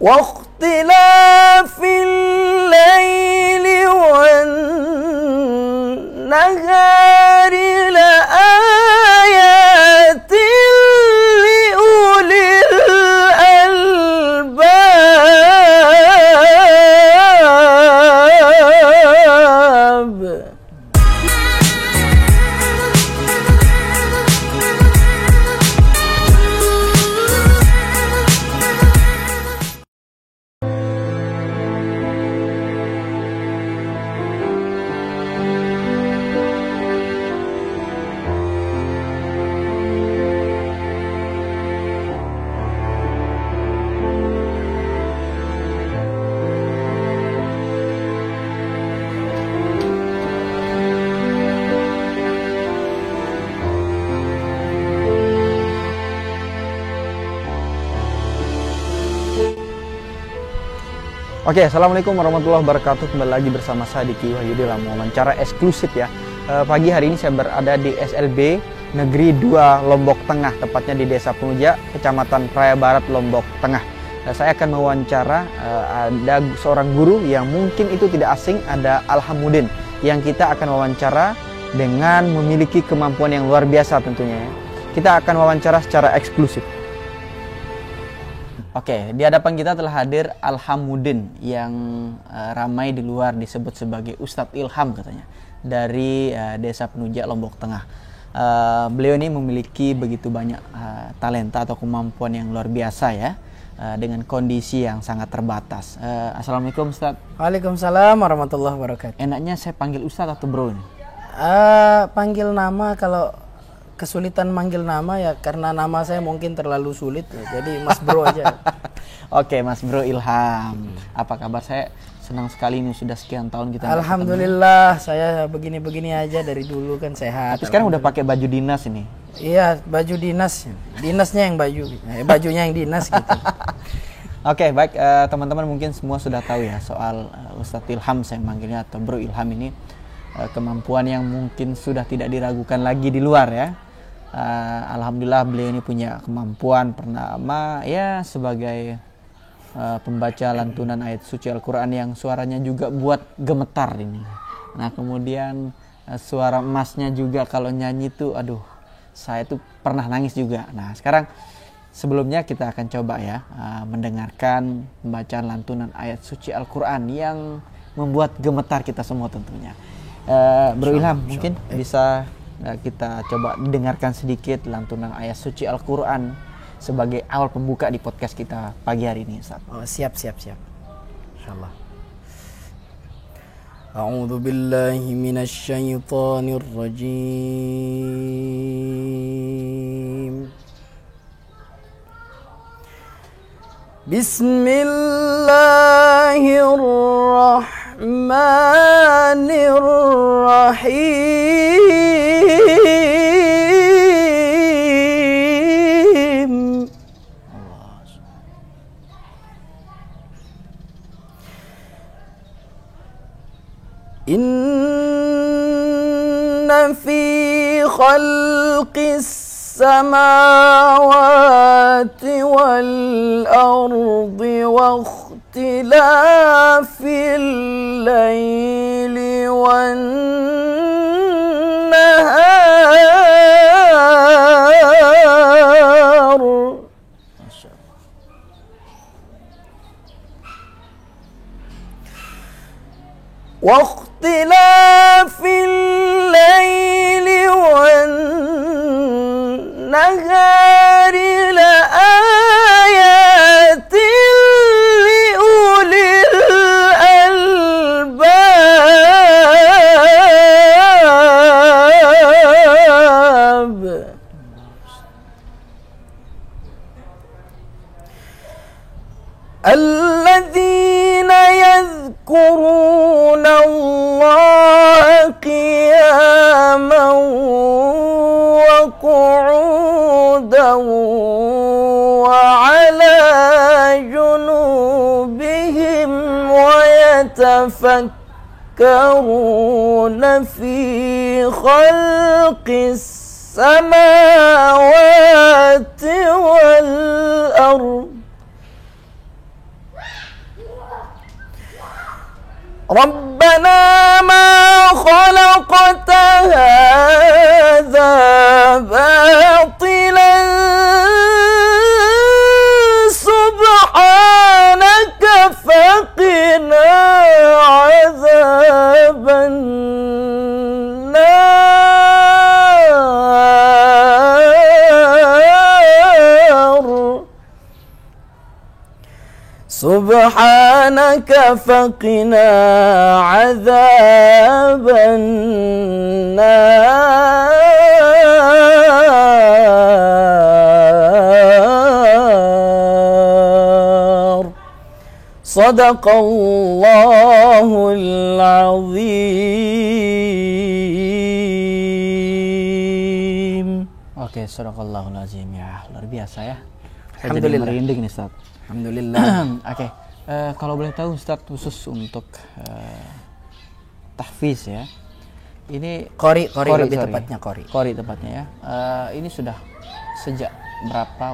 واختلاف الليل والنهار لآيات لأولي الألباب. Oke, assalamualaikum warahmatullahi wabarakatuh. Kembali lagi bersama saya Diki Wahyudi dalam wawancara eksklusif ya. Pagi hari ini saya berada di SLB Negeri 2 Lombok Tengah, tepatnya di Desa Penuja, Kecamatan Praia Barat, Lombok Tengah. Saya akan mewawancara ada seorang guru yang mungkin itu tidak asing, ada Alhamudin, yang kita akan wawancara dengan memiliki kemampuan yang luar biasa tentunya ya. Kita akan wawancara secara eksklusif. Oke, di hadapan kita telah hadir Alhamudin yang ramai di luar disebut sebagai Ustadz Ilham katanya, dari Desa Penuja, Lombok Tengah. Beliau ini memiliki begitu banyak talenta atau kemampuan yang luar biasa ya, dengan kondisi yang sangat terbatas. Assalamualaikum Ustadz. Waalaikumsalam warahmatullahi wabarakatuh. Enaknya saya panggil Ustadz atau Bro ini? Panggil nama, kalau kesulitan manggil nama ya karena nama saya mungkin terlalu sulit ya, jadi Mas Bro aja. Oke, Mas Bro Ilham. Apa kabar? Saya senang sekali ini sudah sekian tahun kita. Alhamdulillah, saya begini-begini aja dari dulu kan sehat. Tapi sekarang udah pakai baju dinas ini. Iya, baju dinas. Dinasnya yang baju, bajunya yang dinas gitu. Oke, baik, teman-teman mungkin semua sudah tahu ya soal Ustadz Ilham, saya manggilnya, atau Bro Ilham ini. Kemampuan yang mungkin sudah tidak diragukan lagi di luar ya. Alhamdulillah beliau ini punya kemampuan pertama ya sebagai pembaca lantunan ayat suci Al-Quran yang suaranya juga buat gemetar ini. Nah kemudian suara emasnya juga kalau nyanyi tuh aduh, saya tuh pernah nangis juga. Nah sekarang sebelumnya kita akan coba ya mendengarkan pembacaan lantunan ayat suci Al-Quran yang membuat gemetar kita semua tentunya. Bro Ilham mungkin bisa kita coba dengarkan sedikit lantunan ayat suci Al-Quran sebagai awal pembuka di podcast kita pagi hari ini, Ustaz. Oh, siap. Insyaallah. A'udzu billahi minasy syaithanir rajim. Bismillahirrahmanirrahim. Inna fi khalqis samawati wal ardi wa ikhtilafil laili wan nahar. Wa ikhtilafil laili wan nahari la ayatin li ulil albab. Alladzina yadhkuruna Allah qiyaman wa qu'udan wa ala junubihim wa yatafakkaruna fi khalqis samawati wal ardh Rabbana ma khalaqta hadza batilan subhanaka faqina azaban Subhanaka faqina azaban nar. Sadaqallahul azim. Oke, sadaqallahul azim ya. Luar biasa ya. Saya jadi Alhamdulillah. merinding nih, Ustaz. Alhamdulillah. Oke, kalau boleh tahu Ustaz, khusus untuk tahfiz ya. Ini Qori lebih sorry. tepatnya qori. Qori tepatnya ya. Ini sudah sejak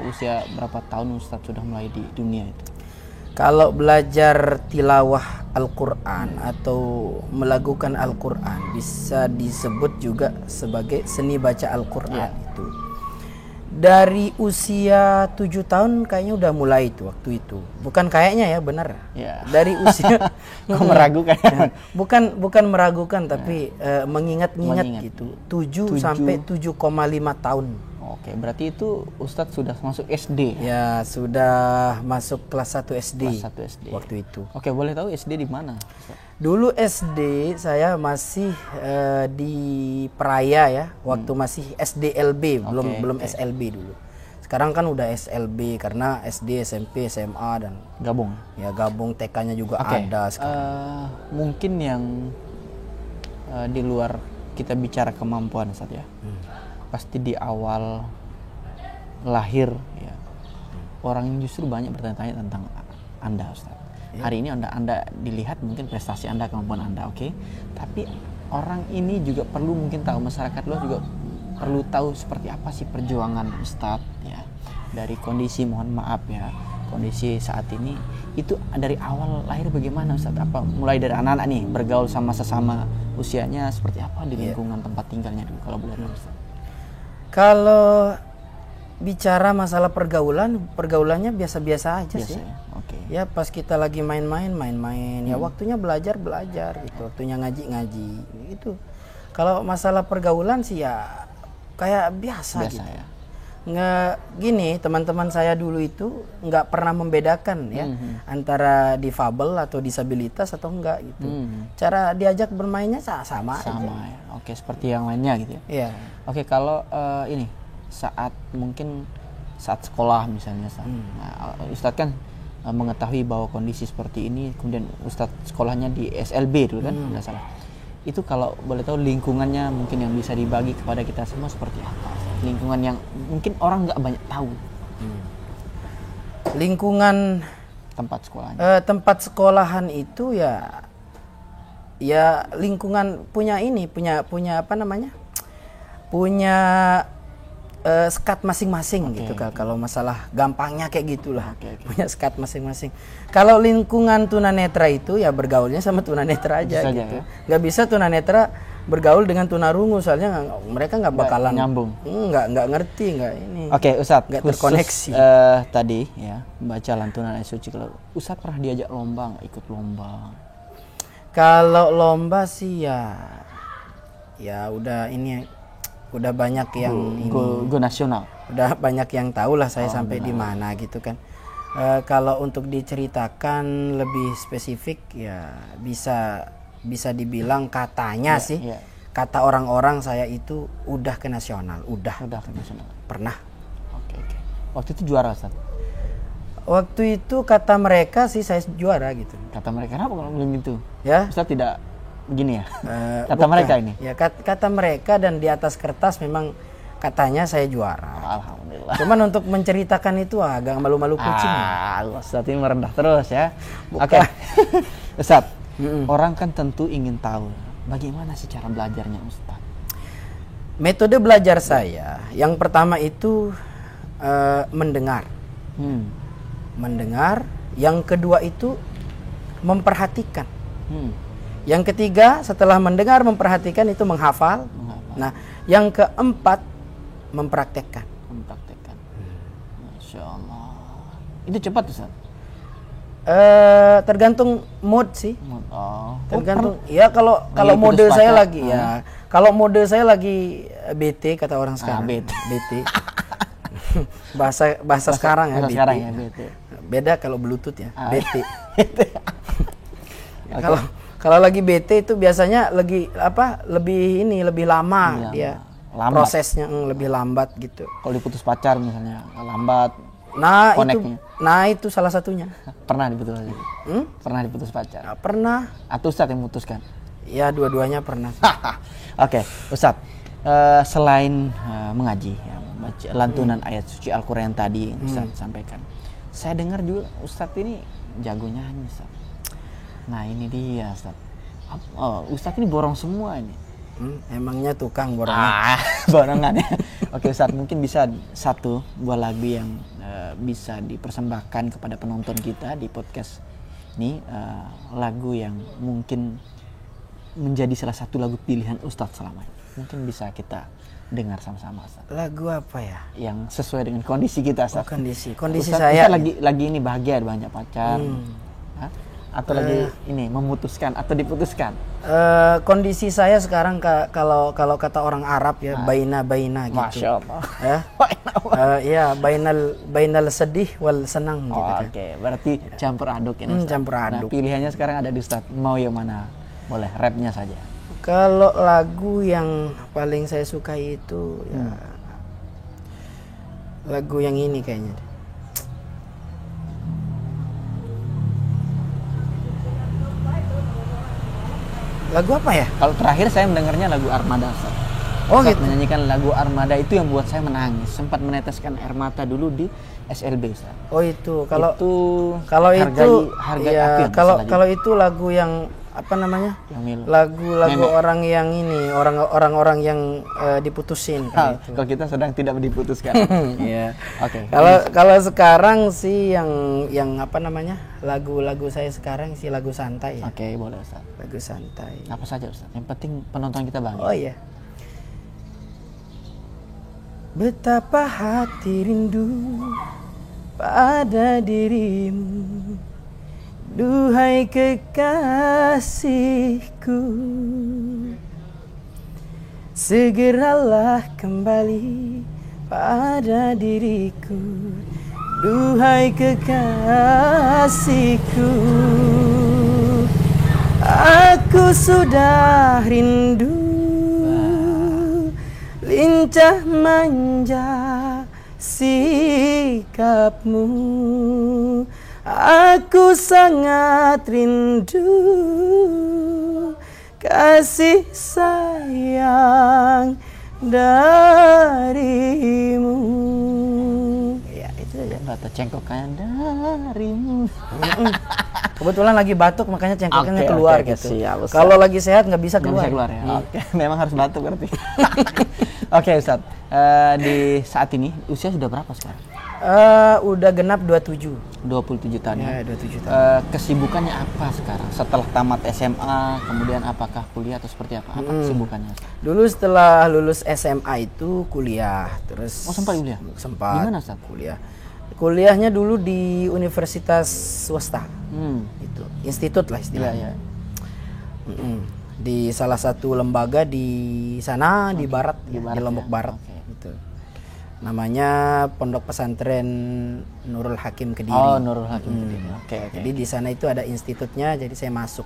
usia berapa tahun Ustaz sudah mulai di dunia itu? Kalau belajar tilawah Al-Quran atau melakukan Al-Quran bisa disebut juga sebagai seni baca Al-Quran itu. Dari usia 7 tahun kayaknya udah mulai itu waktu itu. Bukan kayaknya ya, benar. Ya. Dari usia Kok meragukan? bukan meragukan tapi mengingat-ingat gitu. 7 sampai 7,5 tahun. Oke, berarti itu Ustadz sudah masuk SD. Ya, sudah masuk kelas 1 SD. Kelas 1 SD. Waktu itu. Oke, boleh tahu SD di mana, Ustadz? Dulu SD saya masih di Peraya ya, waktu masih SDLB, belum SLB dulu. Sekarang kan udah SLB karena SD, SMP, SMA dan Gabung. ya gabung TK-nya juga ada sekarang. Mungkin yang di luar kita bicara kemampuan Ustadz ya. Pasti di awal lahir ya. Orang justru banyak bertanya-tanya tentang Anda, Ustadz. Hari ini anda dilihat mungkin prestasi Anda, kemampuan Anda, oke. Tapi orang ini juga perlu mungkin tahu, masyarakat luas juga perlu tahu seperti apa sih perjuangan Ustadz ya. Dari kondisi, mohon maaf ya, kondisi saat ini itu dari awal lahir bagaimana Ustadz? Apa mulai dari anak-anak nih bergaul sama sesama usianya seperti apa di lingkungan tempat tinggalnya dulu, kalau boleh tahu Ustadz? Kalau bicara masalah pergaulannya biasa-biasa aja sih. Ya? Oke. Ya pas kita lagi main-main, ya waktunya belajar gitu, waktunya ngaji gitu. Kalau masalah pergaulan sih ya kayak biasa gitu. Ya. Nggak gini, teman-teman saya dulu itu nggak pernah membedakan ya antara difabel atau disabilitas atau enggak gitu. Cara diajak bermainnya sama aja. Ya. Oke, seperti yang lainnya gitu ya. Iya. Oke, kalau ini saat sekolah misalnya, nah, Ustadz kan mengetahui bahwa kondisi seperti ini, kemudian Ustadz sekolahnya di SLB dulu kan, nggak salah. Itu kalau boleh tahu lingkungannya mungkin yang bisa dibagi kepada kita semua seperti apa? Lingkungan yang mungkin orang nggak banyak tahu. Lingkungan Tempat sekolahnya. tempat sekolahan itu ya lingkungan punya apa namanya? Punya skat masing-masing gitu kan. Kalau masalah gampangnya kayak gitulah. Punya skat masing-masing. Kalau lingkungan tunanetra itu ya bergaulnya sama tunanetra aja bisa gitu. Ya? Nggak bisa tunanetra bergaul dengan tunarungu, soalnya mereka nggak bakalan nyambung. Nggak ngerti, nggak ini. Oke, Ustadz, nggak terkoneksi. Tadi ya baca lantunan ayat suci, kalau Ustadz pernah diajak lomba, nggak ikut lomba? Kalau lomba sih ya udah ini. Udah banyak yang go nasional. Udah banyak yang tahu lah saya sampai di mana gitu kan. Kalau untuk diceritakan lebih spesifik ya bisa dibilang katanya sih. Kata orang-orang saya itu udah ke nasional, udah ke nasional. Pernah. Oke. Waktu itu juara, Ustaz? Waktu itu kata mereka sih saya juara gitu. Kata mereka kenapa kalau belum itu? Ya. Ustaz tidak begini ya? Kata bukan. mereka ini? Ya kata mereka, dan di atas kertas memang katanya saya juara. Alhamdulillah. Cuman untuk menceritakan itu agak malu-malu kucing. Ustaz ini merendah terus ya. Oke. Ustaz, orang kan tentu ingin tahu bagaimana sih cara belajarnya Ustaz? Metode belajar saya yang pertama itu mendengar. Mendengar. Yang kedua itu memperhatikan. Yang ketiga, setelah mendengar, memperhatikan itu menghafal. Nah, yang keempat, mempraktekkan. Masya Allah. Itu cepat Ustaz? Tergantung mood sih. Oh. Tergantung. Ya kalau mode saya lagi ya. Kalau mode saya lagi BT kata orang sekarang. BT. bahasa sekarang ya. Sekarang ya BT. Beda kalau Bluetooth ya. BT. Kalau lagi BT itu biasanya lebih lama dia. Lambat. Prosesnya lebih lambat gitu. Kalau diputus pacar misalnya lambat. Nah itu salah satunya. Pernah diputus pacar? Pernah diputus pacar? Pernah. Atau Ustadz yang memutuskan? Ya dua-duanya pernah. Oke, Ustadz, selain mengaji, ya, baca lantunan ayat suci Al-Quran tadi Ustadz sampaikan, saya dengar juga Ustadz ini jago nyanyi Ustadz. Nah ini dia Ustadz. Ustadz ini borong semua ini. Emangnya tukang borongan? Borongan ya. Oke Ustadz, mungkin bisa satu buah lagu yang bisa dipersembahkan kepada penonton kita di podcast ini, lagu yang mungkin menjadi salah satu lagu pilihan Ustadz selama ini. Mungkin bisa kita dengar sama-sama Ustadz. Lagu apa ya? Yang sesuai dengan kondisi kita Ustadz. Kondisi Ustadz, saya lagi ini bahagia, banyak pacar. Atau lagi ini memutuskan atau diputuskan? Kondisi saya sekarang kalau kata orang Arab ya, baina gitu. Masya Allah. Ya, bainal sedih wal senang gitu. Oke, berarti campur aduk ini. Campur aduk. Nah, pilihannya sekarang ada di Ustadz. Mau yang mana? Boleh rapnya saja. Kalau lagu yang paling saya sukai itu ya lagu yang ini kayaknya. Lagu apa ya? Kalau terakhir saya mendengarnya lagu Armada. Gitu. Menyanyikan lagu Armada itu yang buat saya menangis. Sempat meneteskan air mata dulu di SLB Ustaz. Oh itu. Kalau itu lagu yang apa namanya? Lagu-lagu orang yang ini, orang-orang yang diputusin. Kalau kita sedang tidak diputuskan. Iya. Oke. Kalau sekarang sih yang apa namanya? Lagu-lagu saya sekarang sih lagu santai. Oke, boleh Ustaz. Lagu santai. Apa saja Ustaz? Yang penting penonton kita bahagia. Oh iya. Betapa hati rindu pada dirimu, duhai kekasihku. Segeralah kembali pada diriku, duhai kekasihku. Aku sudah rindu, lincah manja sikapmu. Aku sangat rindu kasih sayang darimu. Ya itu aja. Rata cengkokan darimu. Kebetulan lagi batuk makanya cengkokannya keluar gitu. Kalau lagi sehat nggak bisa keluar. Ya. Oke, memang harus batuk berarti. Oke Ustadz, di saat ini usia sudah berapa sekarang? Udah genap 27 tahun ya. 27 tahun. Kesibukannya apa sekarang? Setelah tamat SMA, kemudian apakah kuliah atau seperti apa? Apa kesibukannya? Dulu setelah lulus SMA itu kuliah, terus. Sempat kuliah? Sempat. Di mana Ustaz? Kuliahnya dulu di universitas swasta. Itu institut lah istilahnya. Di salah satu lembaga di sana di barat, di Lombok Barat. Gitu. Namanya Pondok Pesantren Nurul Hakim Kediri. Oh, Nurul Hakim Kediri. Oke. Jadi di sana itu ada institutnya, jadi saya masuk.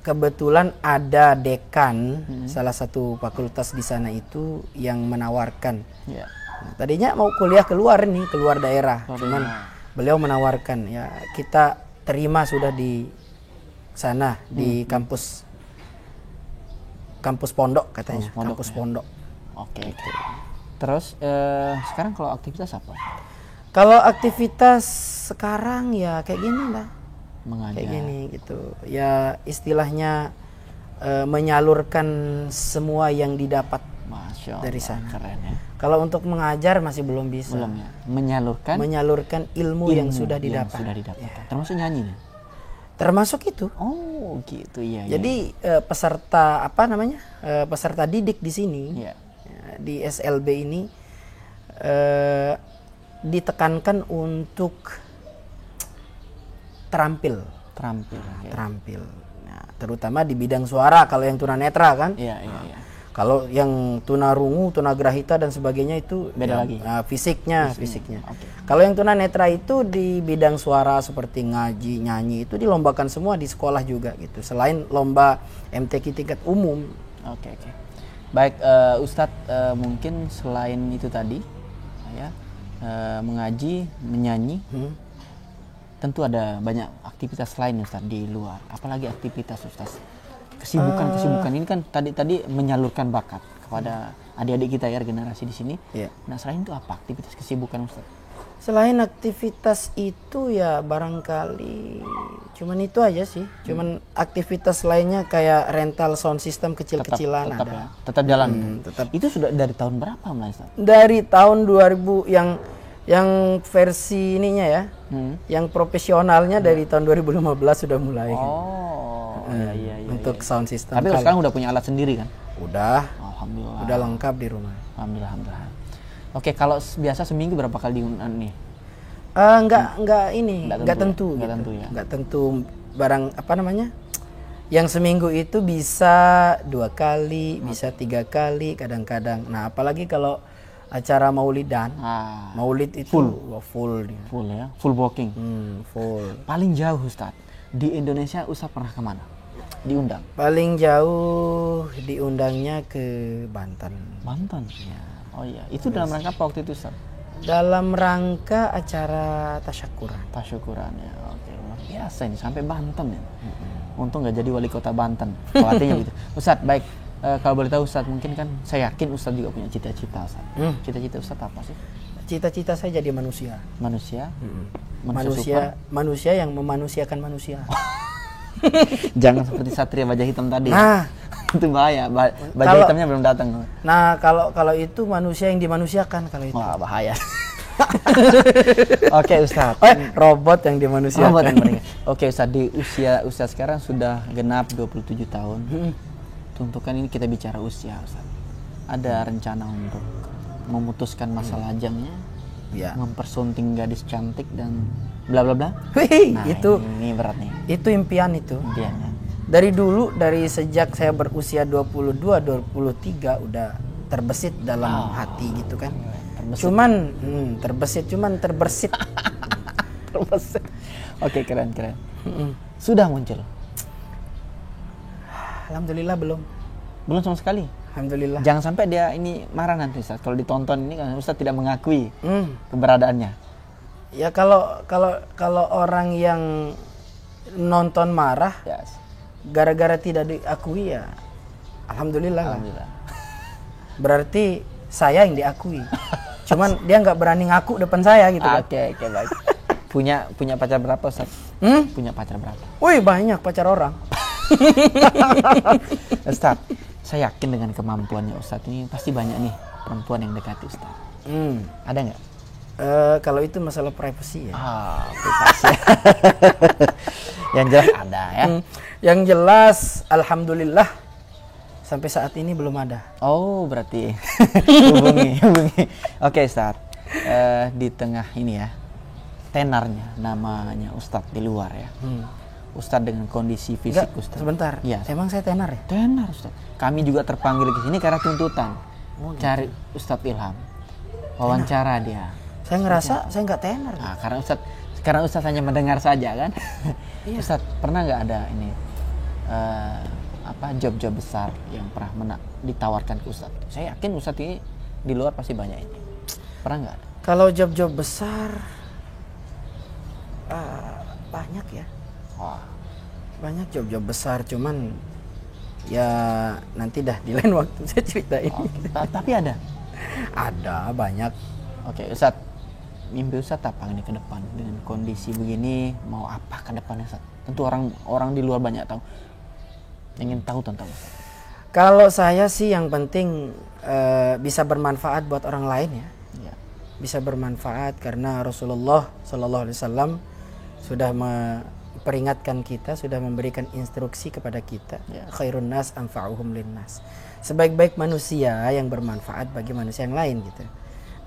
Kebetulan ada dekan salah satu fakultas di sana itu yang menawarkan. Nah, tadinya mau kuliah keluar daerah. Cuman beliau menawarkan ya kita terima sudah di sana di kampus pondok katanya. Kampus pondok. Oke. Terus sekarang kalau aktivitas apa? Kalau aktivitas sekarang ya kayak gini lah. Mengajar. Kayak gini gitu. Ya istilahnya menyalurkan semua yang didapat dari sana. Keren ya. Kalau untuk mengajar masih belum bisa. Belum ya. Menyalurkan ilmu yang sudah didapat. Ya. Termasuk nyanyi nih. Termasuk itu. Oh, gitu ya. Iya. Jadi peserta peserta didik di sini Iya. di SLB ini ditekankan untuk terampil. Terampil. Nah, terutama di bidang suara kalau yang tunanetra kan. Iya. Kalau yang tunarungu, tunagrahita dan sebagainya itu Beda lagi. Fisiknya. Oke. Kalau yang tunanetra itu di bidang suara seperti ngaji, nyanyi itu dilombakan semua di sekolah juga gitu. Selain lomba MTQ tingkat umum. Oke. Baik, Ustadz, mungkin selain itu tadi ya, mengaji, menyanyi, tentu ada banyak aktivitas lain Ustadz di luar. Apalagi aktivitas Ustadz? Kesibukan ini kan tadi menyalurkan bakat kepada adik-adik kita ya, generasi di sini. Iya. Nah, selain itu apa aktivitas kesibukan Ustaz? Selain aktivitas itu ya barangkali cuman itu aja sih. Cuman aktivitas lainnya kayak rental sound system kecil-kecilan tetap ada. ya, tetap jalan. Tetap. Itu sudah dari tahun berapa mulai Ustaz? Dari tahun 2000 yang versi ininya ya. Yang profesionalnya dari tahun 2015 sudah mulai. Iya. Untuk sound system. Tapi sekarang udah punya alat sendiri kan? Udah. Alhamdulillah. Udah lengkap di rumah. Alhamdulillah. Oke, kalau biasa seminggu berapa kali diundang nih? Enggak tentu. Enggak tentu ya. Enggak tentu barang Yang seminggu itu bisa 2 kali, bisa 3 kali kadang-kadang. Nah, apalagi kalau acara maulidan. Maulid itu full dia. Full ya, full booking. Full. Paling jauh Ustaz di Indonesia Ustaz pernah kemana? Diundang? Paling jauh diundangnya ke Banten. Banten? Ya. Oh iya, itu dalam rangka apa waktu itu Ustaz? Dalam rangka acara tasyakuran. Tasyakuran ya, oke. Luar biasa ini, sampai Banten ya. Untung nggak jadi wali kota Banten, artinya gitu. Ustaz, baik, kalau boleh tahu Ustaz, mungkin kan saya yakin Ustaz juga punya cita-cita Ustaz. Cita-cita Ustaz apa sih? Cita-cita saya jadi manusia. Manusia? Manusia yang memanusiakan manusia. Jangan seperti Satria Baja Hitam tadi. Nah, itu bahaya. Baja hitamnya belum datang. Nah, kalau itu manusia yang dimanusiakan kalau itu. Wah, bahaya. Oke, Ustaz. Robot yang dimanusiakan. Oke, Ustaz, di usia Ustaz sekarang sudah genap 27 tahun. Tentukan ini kita bicara usia, Ustaz. Ada rencana untuk memutuskan masalah lajangnya? Ya. Mempersunting gadis cantik dan bla bla bla. Nah, itu ini berat nih. Itu impian itu. Impiannya. Dari dulu, dari sejak saya berusia 22, 23 udah terbesit dalam hati gitu kan. Terbesit. Cuman terbersit. Terbesit. Oke, keren. Sudah muncul? Alhamdulillah belum. Belum sama sekali? Alhamdulillah. Jangan sampai dia ini marah nanti Ustaz. Kalau ditonton ini kan Ustaz tidak mengakui keberadaannya. Ya kalau orang yang nonton marah, gara-gara tidak diakui ya, alhamdulillah. Berarti saya yang diakui. Cuman dia nggak berani ngaku depan saya gitu. Oke, baik. Punya pacar berapa Ustaz? Punya pacar berapa? Wih, banyak pacar orang. Ustaz, saya yakin dengan kemampuannya Ustaz ini pasti banyak nih perempuan yang dekati Ustaz. Ada nggak? Kalau itu masalah privasi ya. Privasi. Yang jelas ada ya. Yang jelas, alhamdulillah sampai saat ini belum ada. Oh, berarti hubungi. Oke, Ustaz. Di tengah ini ya, tenarnya namanya Ustadz di luar ya. Ustadz dengan kondisi fisik Ustadz. Sebentar. Ya. Emang saya tenar ya? Tenar Ustadz. Kami juga terpanggil ke sini karena tuntutan. Cari Ustadz Ilham. Wawancara dia. Saya ngerasa saya nggak tenar. Nah, karena Ustadz hanya mendengar saja kan. Iya. Ustadz, pernah nggak ada ini job-job besar yang pernah ditawarkan ke Ustadz? Saya yakin Ustadz ini di luar pasti banyak ini. Pernah nggak? Kalau job-job besar banyak ya. Banyak job-job besar, cuman ya nanti dah di lain waktu saya ceritain. Tapi ada? Ada, banyak. Oke, Ustadz, mimpi Ustadz apa ini ke depan dengan kondisi begini? Mau apa ke depannya Ustadz? Tentu orang di luar banyak tahu, ingin tahu tentang Ustadz. Kalau saya sih yang penting bisa bermanfaat buat orang lain ya. Bisa bermanfaat karena Rasulullah SAW sudah memperingatkan kita, sudah memberikan instruksi kepada kita. Ya. Khairun nas anfa'uhum linnas. Sebaik-baik manusia yang bermanfaat bagi manusia yang lain gitu.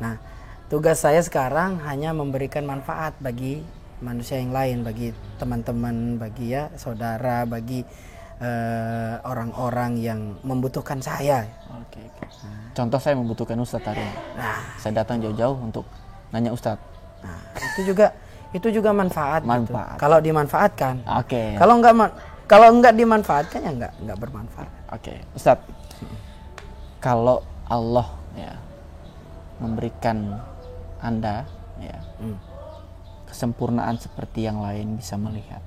Nah, tugas saya sekarang hanya memberikan manfaat bagi manusia yang lain, bagi teman-teman, bagi ya saudara, bagi orang-orang yang membutuhkan saya. Oke. Contoh saya membutuhkan Ustadz hari ini. Nah, Saya datang jauh-jauh untuk nanya Ustadz. nah itu juga manfaat. Manfaat. Gitu. Kalau dimanfaatkan. Oke. Kalau nggak dimanfaatkan ya nggak bermanfaat. Oke, Ustadz. Kalau Allah ya memberikan Anda ya kesempurnaan seperti yang lain bisa melihat,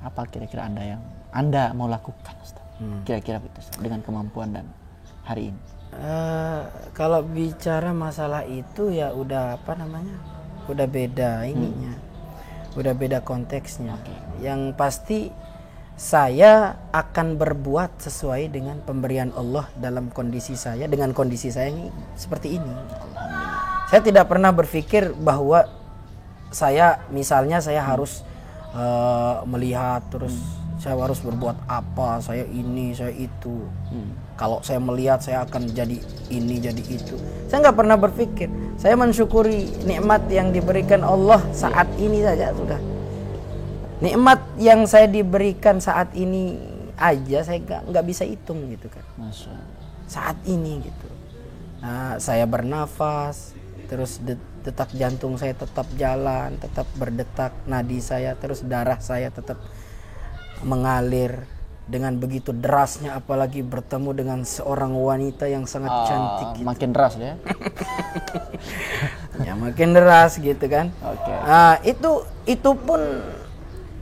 apa kira-kira Anda mau lakukan, Ustaz? Kira-kira itu Ustaz, dengan kemampuan dan hari ini. Kalau bicara masalah itu ya udah udah beda ininya, udah beda konteksnya. Yang pasti saya akan berbuat sesuai dengan pemberian Allah dalam kondisi saya, dengan kondisi saya ini seperti ini. Saya tidak pernah berpikir bahwa saya harus melihat terus saya harus berbuat apa, saya ini, saya itu. Kalau saya melihat saya akan jadi ini, jadi itu. Saya nggak pernah berpikir. Saya mensyukuri nikmat yang diberikan Allah saat ini saja sudah. Nikmat yang saya diberikan saat ini aja saya nggak bisa hitung gitu kan. Masya. Saat ini gitu. Nah, saya bernafas, terus detak jantung saya tetap jalan, tetap berdetak, nadi saya, terus darah saya tetap mengalir dengan begitu derasnya, apalagi bertemu dengan seorang wanita yang sangat cantik gitu. Makin deras ya. Ya makin deras gitu kan. Oke. Nah, itu pun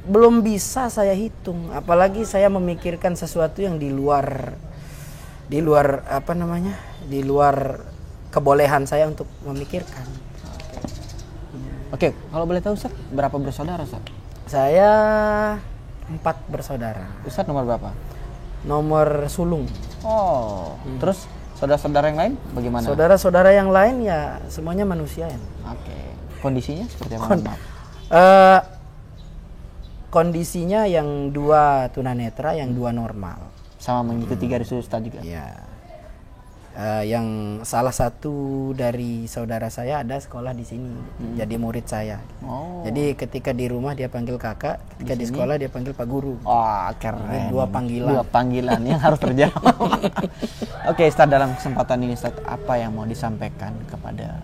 belum bisa saya hitung, apalagi saya memikirkan sesuatu yang di luar di luar kebolehan saya untuk memikirkan. Oke, kalau boleh tahu Ustaz, berapa bersaudara Ustaz? Saya 4 bersaudara. Ustaz nomor berapa? Nomor sulung. Oh, terus saudara-saudara yang lain bagaimana? Saudara-saudara yang lain ya semuanya manusia ya. Oke. Kondisinya seperti apa? Maaf. Kondisinya yang 2 tunanetra, yang 2 normal. Sama mengikuti garis Ustaz juga. Ya. Yang salah satu dari saudara saya ada sekolah di sini, jadi murid saya. Oh. Jadi ketika di rumah dia panggil kakak, ketika di sekolah dia panggil pak guru. Wah, keren. 2 panggilan. 2 panggilan yang harus terjawab. Oke, Ustaz, dalam kesempatan ini Ustaz, apa yang mau disampaikan kepada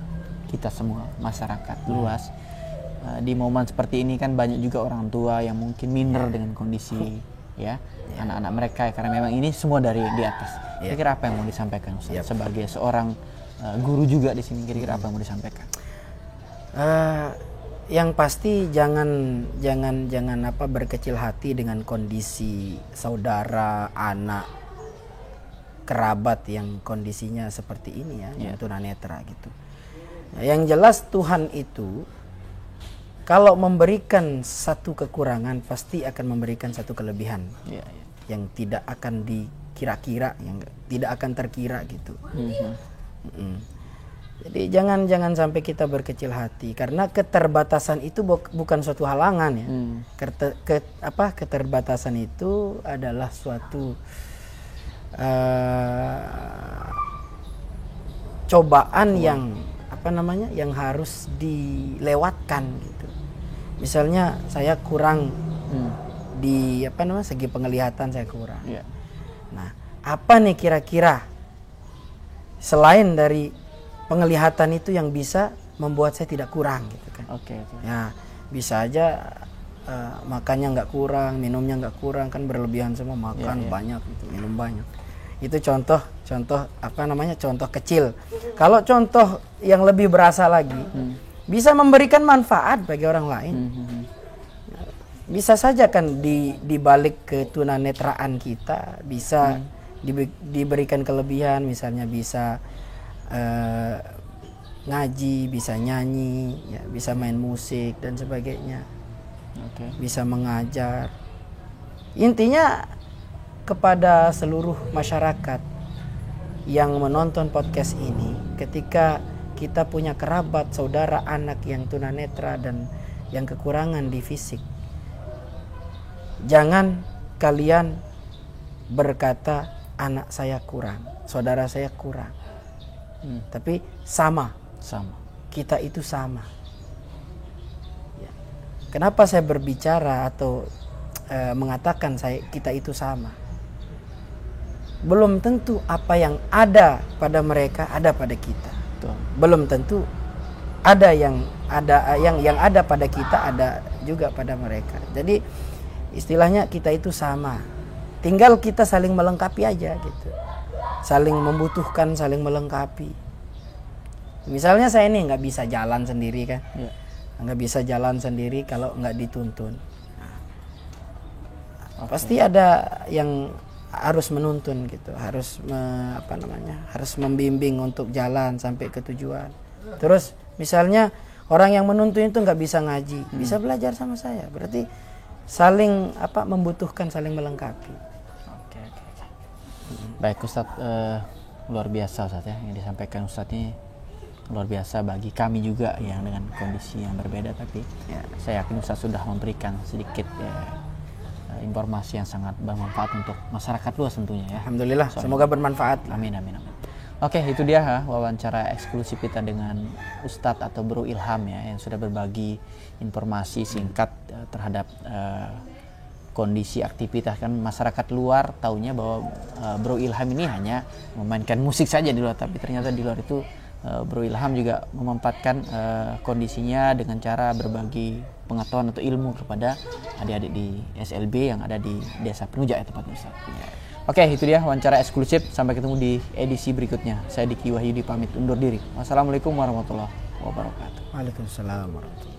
kita semua, masyarakat luas? Di momen seperti ini kan banyak juga orang tua yang mungkin minder dengan kondisi anak-anak mereka ya, karena memang ini semua dari di atas. Kira-kira apa yang mau disampaikan Ustaz? Sebagai seorang guru juga di sini, kira-kira apa yang mau disampaikan? Yang pasti jangan berkecil hati dengan kondisi saudara, anak, kerabat yang kondisinya seperti ini ya, yang tunanetra gitu. Yang jelas Tuhan itu kalau memberikan satu kekurangan pasti akan memberikan satu kelebihan yang tidak akan dikira-kira, yang tidak akan terkira gitu. Jadi jangan sampai kita berkecil hati, karena keterbatasan itu bukan suatu halangan ya. Keterbatasan itu adalah suatu cobaan yang yang harus dilewatkan gitu. Misalnya saya kurang di segi penglihatan saya kurang. Nah, apa nih kira-kira selain dari penglihatan itu yang bisa membuat saya tidak kurang gitu kan? Ya, bisa aja makannya nggak kurang, minumnya nggak kurang, kan berlebihan semua, makan banyak gitu, minum banyak. Itu contoh contoh kecil. Kalau contoh yang lebih berasa lagi, bisa memberikan manfaat bagi orang lain. Bisa saja kan di balik ketunanetraan kita bisa diberikan kelebihan, misalnya bisa ngaji, bisa nyanyi, ya, bisa main musik dan sebagainya. Bisa mengajar. Intinya kepada seluruh masyarakat yang menonton podcast ini, ketika kita punya kerabat, saudara, anak yang tunanetra dan yang kekurangan di fisik, Jangan kalian berkata anak saya kurang, saudara saya kurang. Tapi sama. Kita itu sama. Ya. Kenapa saya berbicara atau mengatakan kita itu sama? Belum tentu apa yang ada pada mereka ada pada kita. Betul. Belum tentu ada yang ada pada kita ada juga pada mereka. Jadi istilahnya kita itu sama. Tinggal kita saling melengkapi aja gitu. Saling membutuhkan, saling melengkapi. Misalnya saya ini nggak bisa jalan sendiri kan, nggak bisa jalan sendiri kalau nggak dituntun. Pasti ada yang harus menuntun gitu, harus harus membimbing untuk jalan sampai ke tujuan. Terus misalnya orang yang menuntun itu nggak bisa ngaji, bisa belajar sama saya. Berarti saling membutuhkan, saling melengkapi. Oke. Baik Ustadz, luar biasa Ustadz ya, yang disampaikan Ustadz ini luar biasa bagi kami juga yang dengan kondisi yang berbeda, tapi saya yakin Ustadz sudah memberikan sedikit informasi yang sangat bermanfaat untuk masyarakat luas tentunya ya. Alhamdulillah, semoga bermanfaat. Amin. Oke, itu dia wawancara eksklusif kita dengan Ustadz atau Bro Ilham ya, yang sudah berbagi informasi singkat terhadap kondisi aktivitas. Kan masyarakat luar taunya bahwa Bro Ilham ini hanya memainkan musik saja di luar, tapi ternyata di luar itu Bro Ilham juga memanfaatkan kondisinya dengan cara berbagi pengetahuan atau ilmu kepada adik-adik di SLB yang ada di Desa Penuja ya tempatnya Ustaz. Oke, itu dia wawancara eksklusif. Sampai ketemu di edisi berikutnya. Saya Diki Wahyudi pamit undur diri. Wassalamualaikum warahmatullahi wabarakatuh. Waalaikumsalam warahmatullahi wabarakatuh.